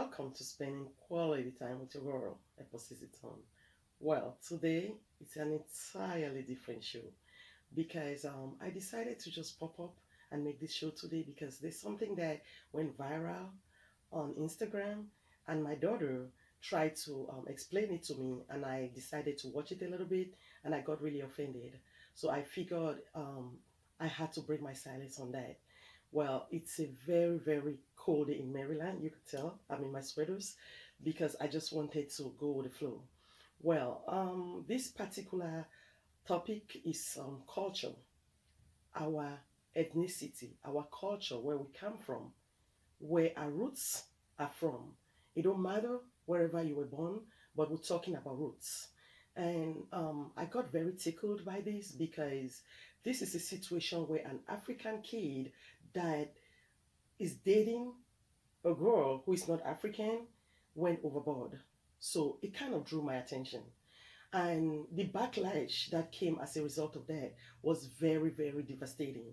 Welcome to spending quality time with your girl, Eposi Ziton. Well, today it's an entirely different show because I decided to just pop up and make this show today because there's something that went viral on Instagram, and my daughter tried to explain it to me, and I decided to watch it a little bit, and I got really offended. So I figured I had to break my silence on that. Well, it's a very, very cold day in Maryland. You could tell I'm in my sweaters because I just wanted to go with the flow. Well, this particular topic is culture, our ethnicity, our culture, where we come from, where our roots are from. It don't matter wherever you were born, but we're talking about roots. And I got very tickled by this because this is a situation where an African kid that is dating a girl who is not African went overboard. So it kind of drew my attention. And the backlash that came as a result of that was very, very devastating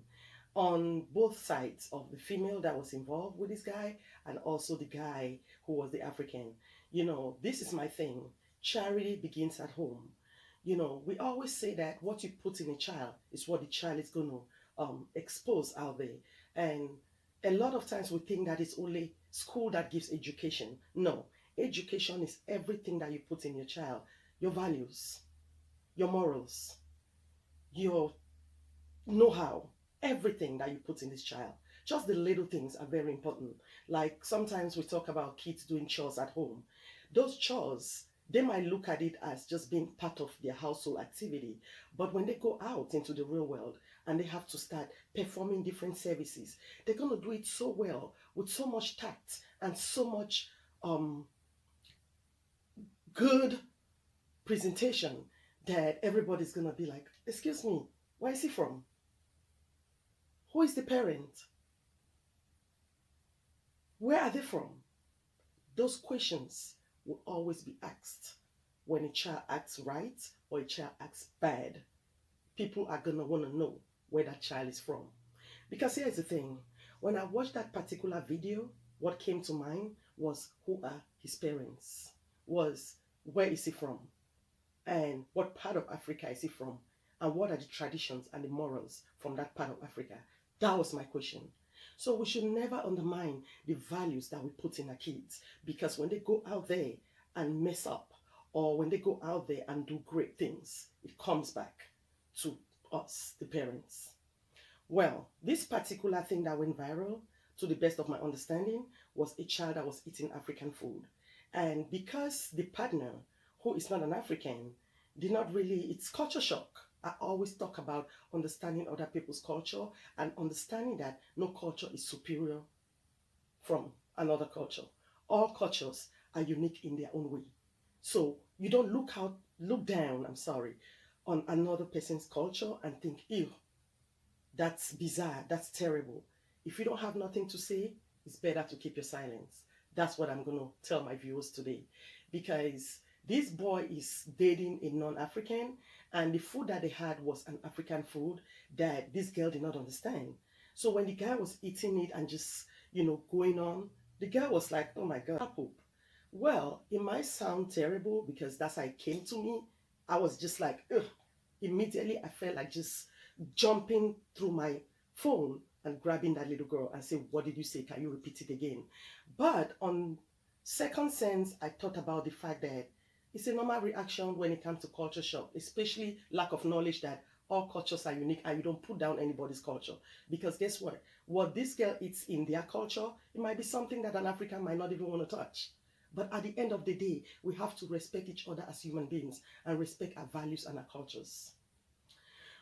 on both sides of the female that was involved with this guy and also the guy who was the African. This is my thing. Charity begins at home. We always say that what you put in a child is what the child is going to expose out there. And a lot of times we think that it's only school that gives education. No, education is everything that you put in your child, your values, your morals, your know how, everything that you put in this child. Just the little things are very important. Like sometimes we talk about kids doing chores at home. Those chores, they might look at it as just being part of their household activity. But when they go out into the real world and they have to start performing different services, they're going to do it so well, with so much tact and so much um, good presentation, that everybody's going to be like, excuse me, where is he from? Who is the parent? Where are they from? Those questions will always be asked when a child acts right or a child acts bad. People are going to want to know where that child is from. Because here's the thing, when I watched that particular video, what came to mind was, who are his parents? Was, where is he from? And what part of Africa is he from? And what are the traditions and the morals from that part of Africa? That was my question. So we should never undermine the values that we put in our kids, because when they go out there and mess up, or when they go out there and do great things, it comes back to us, the parents. Well, this particular thing that went viral, to the best of my understanding, was a child that was eating African food. And because the partner, who is not an African, did not really, it's culture shock. I always talk about understanding other people's culture and understanding that no culture is superior from another culture. All cultures are unique in their own way. So you don't look down, I'm sorry, on another person's culture and think, ew, that's bizarre, that's terrible. If you don't have nothing to say, it's better to keep your silence. That's what I'm going to tell my viewers today. Because this boy is dating a non-African, and the food that they had was an African food that this girl did not understand. So when the guy was eating it and just, going on, the girl was like, oh my God, poop. Well, it might sound terrible because that's how it came to me. I was just like, ugh. Immediately I felt like just jumping through my phone and grabbing that little girl and say, what did you say? Can you repeat it again? But on second sense, I thought about the fact that it's a normal reaction when it comes to culture shock, especially lack of knowledge that all cultures are unique and you don't put down anybody's culture. Because guess what? What this girl eats in their culture, it might be something that an African might not even want to touch. But at the end of the day, we have to respect each other as human beings and respect our values and our cultures.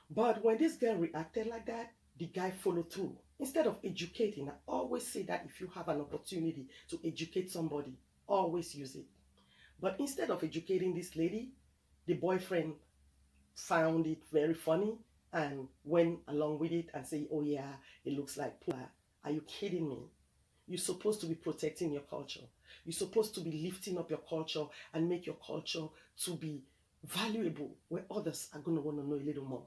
But when this girl reacted like that, the guy followed through. Instead of educating, I always say that if you have an opportunity to educate somebody, always use it. But instead of educating this lady, the boyfriend found it very funny and went along with it and say, oh yeah, it looks like poor. Are you kidding me? You're supposed to be protecting your culture. You're supposed to be lifting up your culture and make your culture to be valuable, where others are going to want to know a little more.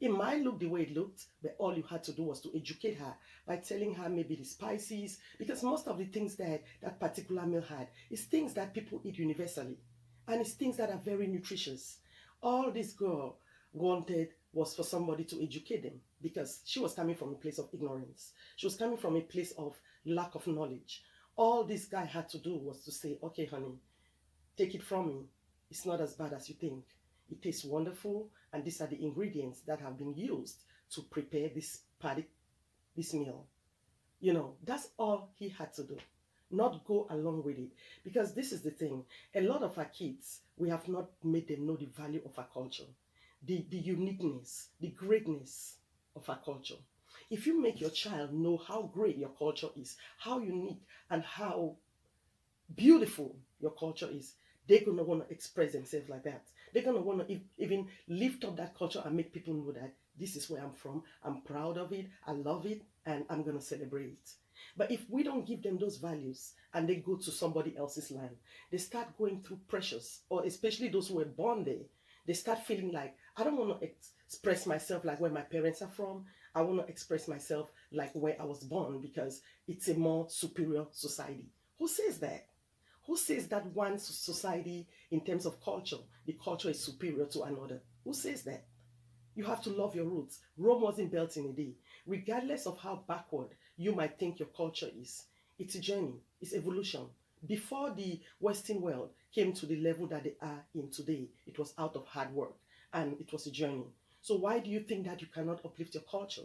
It might look the way it looked, but all you had to do was to educate her by telling her maybe the spices, because most of the things that that particular meal had is things that people eat universally, and it's things that are very nutritious. All this girl wanted was for somebody to educate them, because she was coming from a place of ignorance. She was coming from a place of lack of knowledge. All this guy had to do was to say, okay, honey, take it from me. It's not as bad as you think. It tastes wonderful, and these are the ingredients that have been used to prepare this meal. That's all he had to do. Not go along with it. Because this is the thing. A lot of our kids, we have not made them know the value of our culture, the uniqueness, the greatness of our culture. If you make your child know how great your culture is, how unique and how beautiful your culture is, they're going to want to express themselves like that. They're going to want to even lift up that culture and make people know that this is where I'm from. I'm proud of it. I love it. And I'm going to celebrate it. But if we don't give them those values and they go to somebody else's land, they start going through pressures, or especially those who were born there, they start feeling like, I don't want to express myself like where my parents are from. I want to express myself like where I was born, because it's a more superior society. Who says that? Who says that one society, in terms of culture, the culture is superior to another? Who says that? You have to love your roots. Rome wasn't built in a day. Regardless of how backward you might think your culture is, it's a journey, it's evolution. Before the Western world came to the level that they are in today, it was out of hard work, and it was a journey. So why do you think that you cannot uplift your culture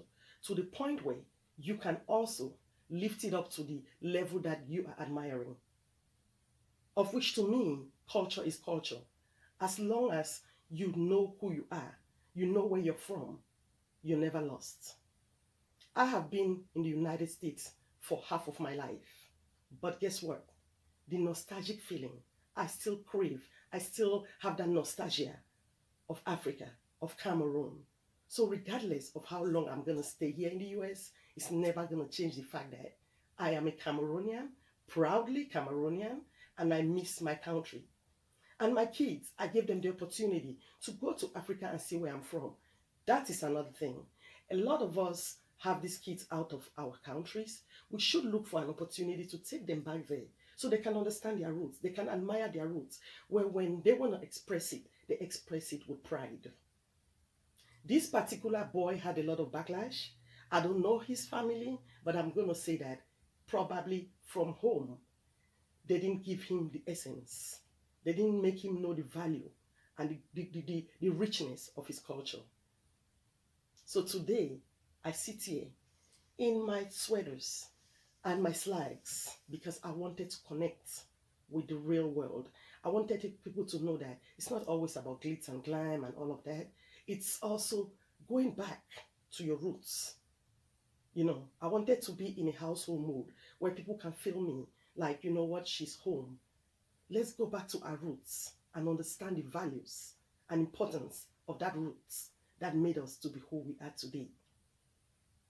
to the point where you can also lift it up to the level that you are admiring? Of which, to me, culture is culture. As long as you know who you are, you know where you're from, you're never lost. I have been in the United States for half of my life. But guess what? The nostalgic feeling, I still crave. I still have that nostalgia of Africa, of Cameroon. So regardless of how long I'm going to stay here in the US, it's never going to change the fact that I am a Cameroonian, proudly Cameroonian, and I miss my country. And my kids, I gave them the opportunity to go to Africa and see where I'm from. That is another thing. A lot of us have these kids out of our countries. We should look for an opportunity to take them back there so they can understand their roots. They can admire their roots. Where when they want to express it, they express it with pride. This particular boy had a lot of backlash. I don't know his family, but I'm going to say that probably from home, they didn't give him the essence. They didn't make him know the value and the richness of his culture. So today, I sit here in my sweaters and my slacks because I wanted to connect with the real world. I wanted people to know that it's not always about glitz and glam and all of that. It's also going back to your roots. I wanted to be in a household mood where people can feel me like, you know what, she's home. Let's go back to our roots and understand the values and importance of that roots that made us to be who we are today.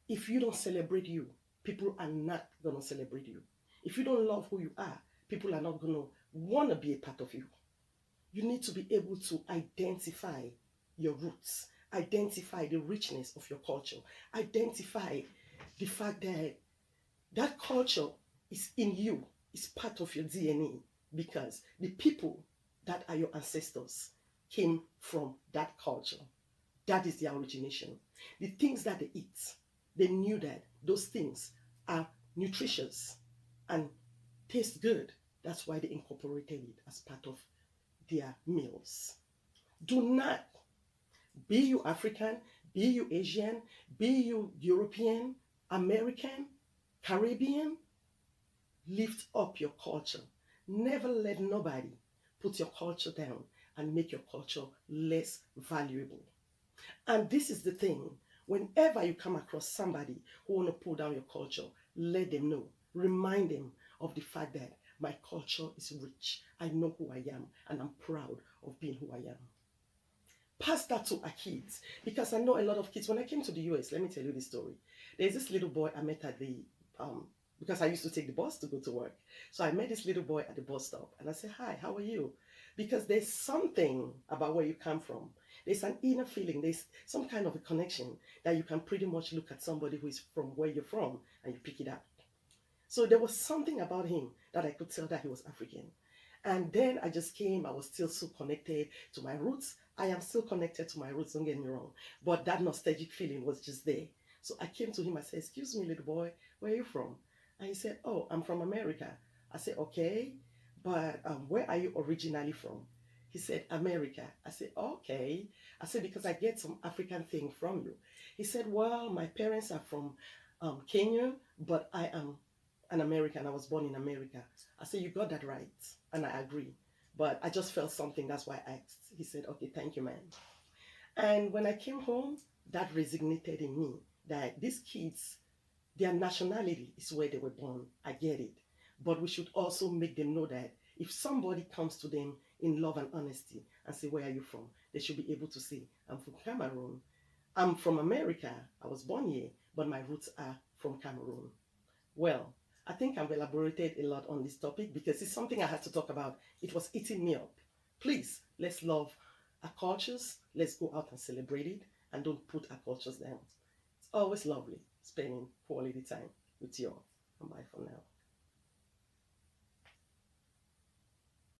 If you don't celebrate you, people are not going to celebrate you. If you don't love who you are, people are not going to want to be a part of you. You need to be able to identify your roots, identify the richness of your culture, identify the fact that that culture is in you, it's part of your DNA, because the people that are your ancestors came from that culture. That is their origination. The things that they eat, they knew that those things are nutritious and taste good. That's why they incorporated it as part of their meals. Do not, be you African, be you Asian, be you European, American, Caribbean, lift up your culture. Never let nobody put your culture down and make your culture less valuable. And this is the thing. Whenever you come across somebody who want to pull down your culture, let them know. Remind them of the fact that my culture is rich. I know who I am, and I'm proud of being who I am. Pass that to our kids, because I know a lot of kids. When I came to the US, let me tell you this story. There's this little boy I met at the because I used to take the bus to go to work. So I met this little boy at the bus stop, and I said, "Hi, how are you?" because there's something about where you come from. There's an inner feeling, there's some kind of a connection that you can pretty much look at somebody who is from where you're from and you pick it up. So there was something about him that I could tell that he was African. And then I just came, I was still so connected to my roots. I am still connected to my roots, don't get me wrong. But that nostalgic feeling was just there. So I came to him, I said, "Excuse me, little boy, where are you from?" And he said, "Oh, I'm from America." I said, "Okay, but where are you originally from?" He said, "America." I said, "Okay." I said, "Because I get some African thing from you." He said, "Well, my parents are from Kenya, but I am an American. I was born in America." I said, "You got that right." And I agree. But I just felt something. That's why I asked. He said, "Okay, thank you, man." And when I came home, that resonated in me that these kids, their nationality is where they were born. I get it. But we should also make them know that if somebody comes to them in love and honesty and say, "Where are you from?" they should be able to say, "I'm from Cameroon. I'm from America. I was born here, but my roots are from Cameroon." Well, I think I've elaborated a lot on this topic because it's something I had to talk about. It was eating me up. Please, let's love our cultures. Let's go out and celebrate it and don't put our cultures down. It's always lovely spending quality time with you all. And bye for now.